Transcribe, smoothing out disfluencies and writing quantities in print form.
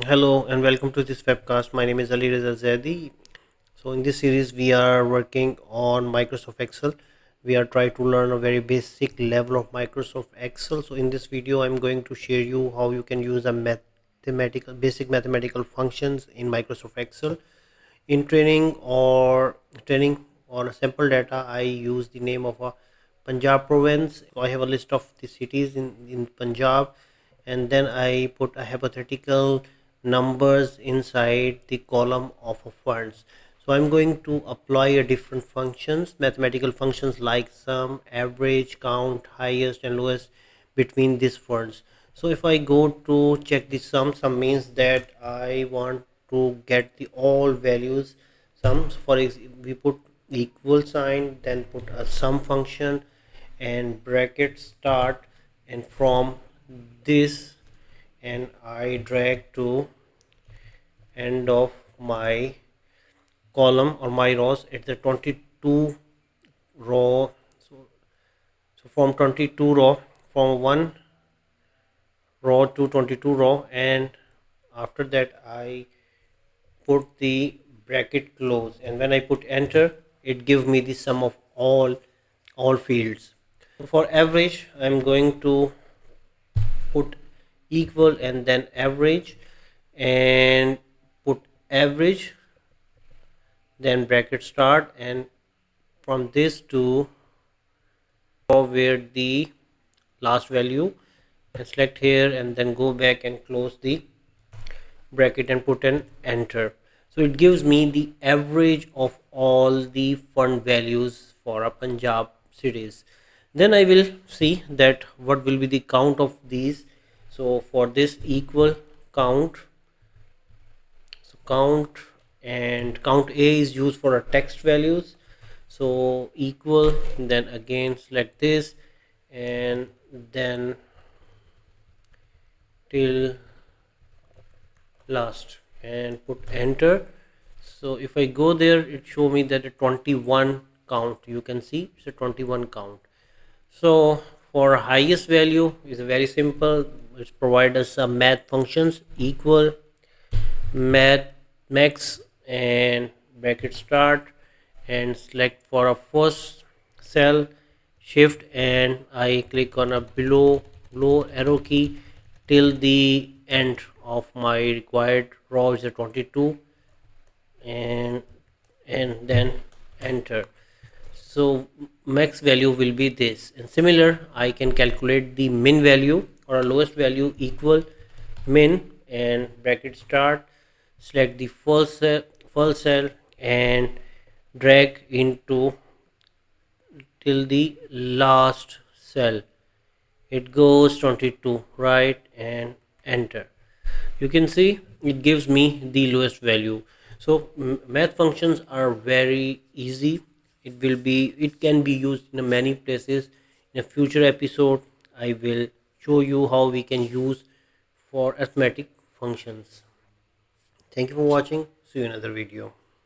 Hello and welcome to this webcast. My name is Raza Zaidi. So in this series we are working on Microsoft Excel. We are trying to learn a very basic level of Microsoft Excel. So in this video I'm going to share you how you can use a mathematical basic mathematical functions in Microsoft Excel. In training on a sample data, I use the name of a Punjab province. So I have a list of the cities in Punjab, and then I put a hypothetical numbers inside the column of a funds. So I'm going to apply a different functions, mathematical functions like sum, average, count, highest and lowest between these funds. So if I go to check the sum means that I want to get the all values sums. For example, we put equal sign, then put a sum function and bracket start, and from this, and I drag to end of my column or my rows at the 22 row. So from 22 row, from 1 row to 22 row, and after that I put the bracket close, and when I put enter it gives me the sum of all fields. So for average I'm going to put equal and then average, and put average, then bracket start, and from this to where the last value, and select here and then go back and close the bracket and put an enter. So it gives me the average of all the fund values for a Punjab cities. Then I will see that what will be the count of these. So for this equal count, so count, and count A is used for a text values. So equal, then again select this, and then till last and put enter. So if I go there it show me that a 21 count, you can see it's a 21 count. So for highest value is very simple. It's provide us some math functions equal math max and bracket start, and select for a first cell, shift and I click on a below arrow key till the end of my required row is a 22, and then enter. So max value will be this, and similar I can calculate the min value or lowest value equal min and bracket start, select the first cell and drag into till the last cell. It goes 22 right, and enter. You can see it gives me the lowest value. So math functions are very easy. It can be used in many places. In a future episode I will show you how we can use for arithmetic functions. Thank you for watching. See you in another video.